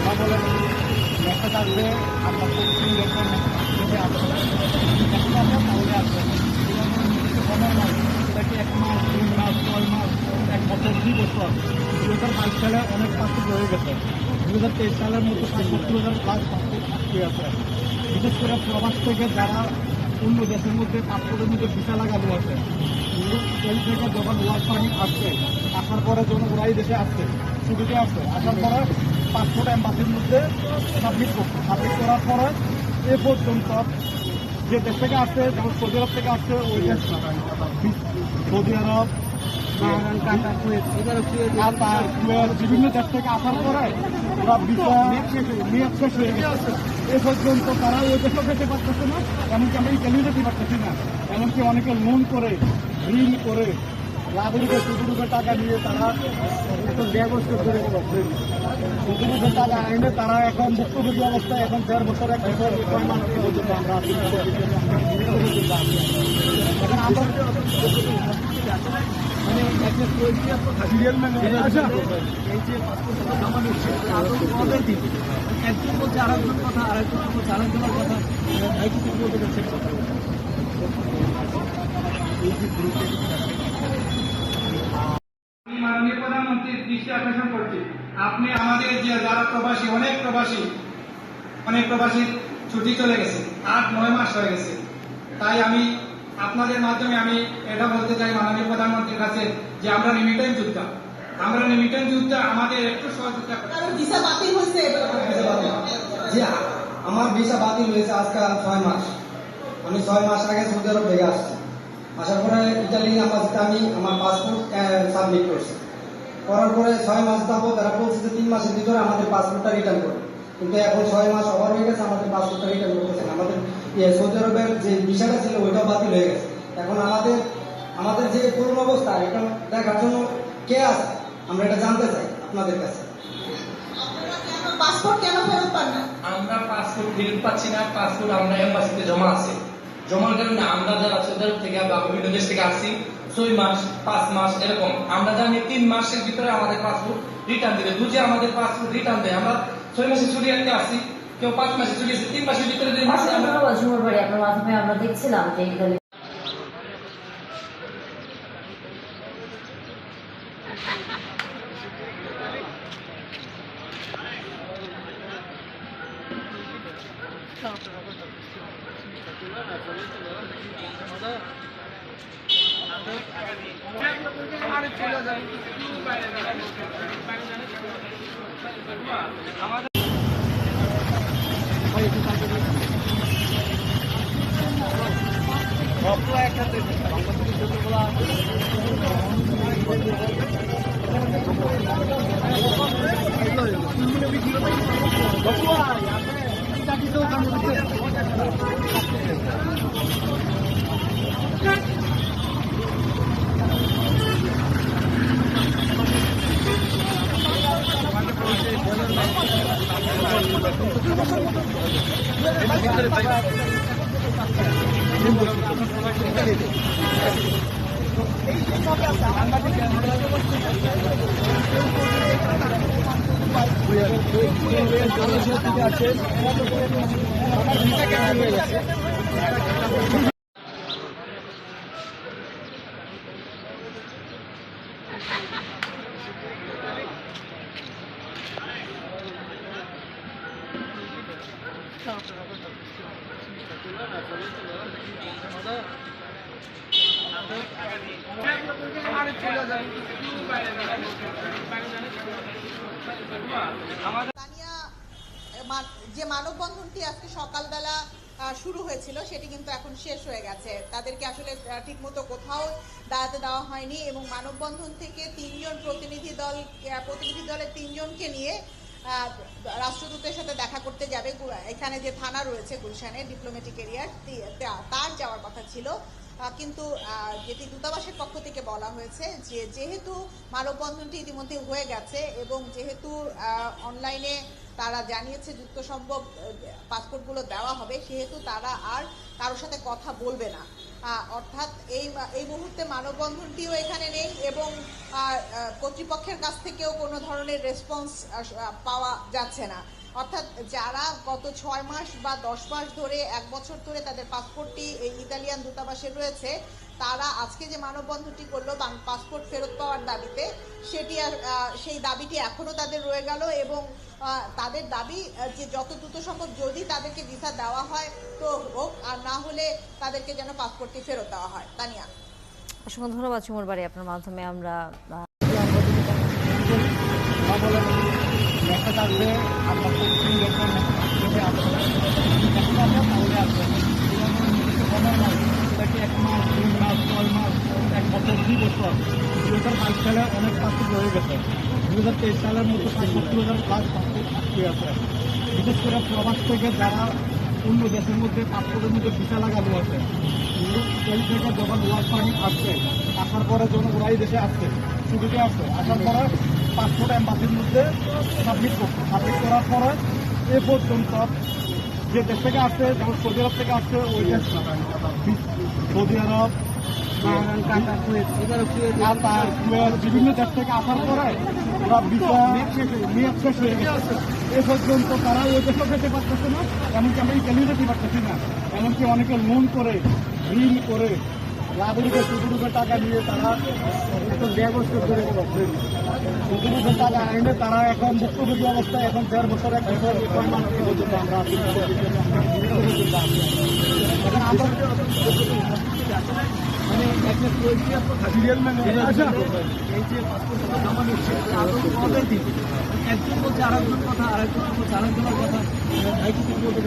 কথা বলে মেসেজ আসবে, আপনার প্রতিদিন দেখবেন মেসেজ আসবে, তাহলে আসবে সময় নয়, সেটাকে 1 মাস 3 মাস 6 মাস 1 বছর 2 বছর। 2022 সালে অনেক পাসপোর্ট রয়ে গেছে, 2023 সালের মতো পাসপোর্ট 2000+ পাসপোর্ট আটকে আছে। বিশেষ করে প্রবাস থেকে যারা অন্য দেশের মধ্যে পাসপোর্টের মধ্যে ভিসা লাগানো আছে, সেই থেকে যখন ওয়ার্ক পারমিট আসছে, আসার পরে যখন ওরাই দেশে আসছে, ছুটিতে আসছে, আসার পরে পাসপোর্ট এম্বাসির মধ্যে সাবমিট করছে। সাবমিট করার পরে এ পর্যন্ত যে দেশ থেকে আসছে, যেমন সৌদি আরব থেকে আসছে, ওই দেশ সৌদি আরব, বিভিন্ন দেশ থেকে আসার পরে ওরা ভিসা মেয়াদ শেষ হয়ে গেছে। এ পর্যন্ত তারা ওই দেশেও যেতে পারতেছে না, এমনকি আমরা ইতালিও যেতে পারতেছি না। এমনকি অনেকে লোন করে, ঋণ করে, নাগরিকের কোটি টাকা নিয়ে তারা একটু ব্যবস্থা করে কোটি টাকা এনে তারা এখন ভুক্তভোগী অবস্থায়, এখন 1.5 বছর 1 বছর 6 মাস পর্যন্ত আমরা এখন আমরা মানে সিরিয়াল মানে এই যে পাসপোর্ট জমা নিচ্ছে আমাদের দিন একজন বলছে আরেকজন কথা, আরেকজন বলছে আরেকজনের কথা, ভাই কিছু বলতে পারছে এই যে গ্রুপে মাননীয় প্রধানমন্ত্রীর দৃষ্টি আকর্ষণ করছি। আপনি আমাদের যে যারা প্রবাসী, অনেক প্রবাসী ছুটি চলে গেছে, 8-9 মাস হয়ে গেছে। তাই আমি আপনাদের মাধ্যমে আমি এটা বলতে চাই মাননীয় প্রধানমন্ত্রীর কাছে যে আমরা রেমিটেন্স যোদ্ধা, আমাদের একটু সহযোগিতা করুন। ভিসা বাতিল হয়েছে, জি আমার ভিসা বাতিল হয়েছে আজকে 6 মাস। আমি 6 মাস আগে সৌদি আরব থেকে আসছি। আসার পরে ইটালি অ্যাম্বাসিতে আমি আমার পাসপোর্ট সাবমিট করছি। করার পরে 6 মাস যাবো, তারা বলছে যে 3 মাসের ভিতরে আমাদের পাসপোর্টটা রিটার্ন করবে, কিন্তু এখন 6 মাস ওভার হয়ে গেছে, আমাদের পাসপোর্টটা রিটার্ন করতেছে না। আমাদের সৌদি আরবের যে ভিসাটা ছিল ওইটাও বাতিল হয়ে গেছে। এখন আমাদের যে করুণ অবস্থা, এটা দেখার জন্য কে আছে আমরা এটা জানতে চাই আপনাদের কাছে। পাসপোর্ট কেন ফেরত পান না? আমরা পাসপোর্ট ফেরত পাচ্ছি না। পাসপোর্ট আমরা এম্বাসিতে জমা আছে, জমার কারণে আমরা যারা সৌদি আরব থেকে বা বিভিন্ন দেশ থেকে আসছি 6 মাস 5 মাস এরকম, আমরা জানি 3 মাসের ভিতরে আমাদের পাসপোর্ট রিটার্ন দিবে। বুঝে আমাদের পাসপোর্ট রিটার্ন দেয়। আমরা 6 মাসে ছুটি রাখতে আসছি, কেউ 5 মাসে ছুটি আছে, 3 মাসের ভিতরে আপনার মাধ্যমে আমরা দেখছিলাম যে যে মানববন্ধনটি আজকে সকালবেলা শুরু হয়েছিল সেটি কিন্তু এখন শেষ হয়ে গেছে। তাদেরকে আসলে ঠিকমতো কোথাও দাঁড়াতে দেওয়া হয়নি এবং মানববন্ধন থেকে প্রতিনিধি দলের 3 জনকে নিয়ে রাষ্ট্রদূতের সাথে দেখা করতে যাবে। এখানে যে থানা রয়েছে গুলশানে ডিপ্লোম্যাটিক এরিয়ার, তার যাওয়ার কথা ছিল, কিন্তু যেটি দূতাবাসের পক্ষ থেকে বলা হয়েছে যে যেহেতু মানববন্ধনটি ইতিমধ্যে হয়ে গেছে এবং যেহেতু অনলাইনে তারা জানিয়েছে যুক্ত সম্ভব পাসপোর্টগুলো দেওয়া হবে, সেহেতু তারা আর কারোর সাথে কথা বলবে না। অর্থাৎ এই মুহূর্তে মানববন্ধনটিও এখানে নেই এবং কর্তৃপক্ষের কাছ থেকেও কোনো ধরনের রেসপন্স পাওয়া যাচ্ছে না। অর্থাৎ যারা গত 6 মাস বা 10 মাস ধরে 1 বছর ধরে তাদের পাসপোর্টটি এই ইতালিয়ান দূতাবাসে রয়েছে, তারা আজকে যে মানববন্ধনটি করলো পাসপোর্ট ফেরত পাওয়ার দাবিতে, সেই দাবিটি এখনো তাদের রয়ে গেল এবং তাদের দাবি যে যত দ্রুত সম্ভব যদি তাদেরকে ভিসা দেওয়া হয় তো হোক, আর না হলে তাদেরকে যেন পাসপোর্টটি ফেরত দেওয়া হয়। তানিয়া, অসংখ্য ধন্যবাদ সুমন বাড়ি, আপনার মাধ্যমে আমরা মেসেজ আসবে আমরা কোচিং লেখেন যদি আসবে আমরা তাহলে আসবে সময় নয়, এটাকে 1 মাস 3 মাস 6 মাস 1 বছর 2 বছর 2022 সালে অনেক পাসপোর্ট রয়ে গেছে। 2023 সালের মতো 70,000 প্লাস পাসপোর্ট আছে। বিশেষ করে প্রবাস থেকে যারা অন্য দেশের মধ্যে পাসপোর্টের মধ্যে ভিসা লাগানো আছে, এই থেকে যখন ওয়ার্ক পারমিট আসছে, আসার পরে যখন ওরা এই দেশে আসছে, সুবিধা আসছে, আসার পরে পাসপোর্ট এম্বাসির মধ্যে সাবমিট করছে। সাবমিট করার পরে এ পর্যন্ত যে দেশ থেকে আসছে, যেমন সৌদি আরব থেকে আসছে, ওই দেশ সৌদি আরব, বিভিন্ন দেশ থেকে আসার পরে ওরা ভিসা মেয়াদ শেষ হয়ে গেছে। এ পর্যন্ত তারা ওই দেশেও যেতে পারতেছে না, এমনকি আমরা ইতালিও যেতে পারতেছি না। এমনকি অনেকে লোন করে, ঋণ করে, লাভের কোটি টাকা নিয়ে তারা এখন ব্যবস্থা করে কোটি টাকা এনে তারা এখন ভুক্তভোগী অবস্থায় এখন 1.5 বছর 1 বছর 6 মাস পর্যন্ত আমরা এখন আমরা মানে একটা সিরিয়াল মানে এই যে জমা নিচ্ছে আরো দিন একজন বলছে আরেকজন কথা, আরেকজন বলছে আরেকজনের কথা, এই যে গ্রুপে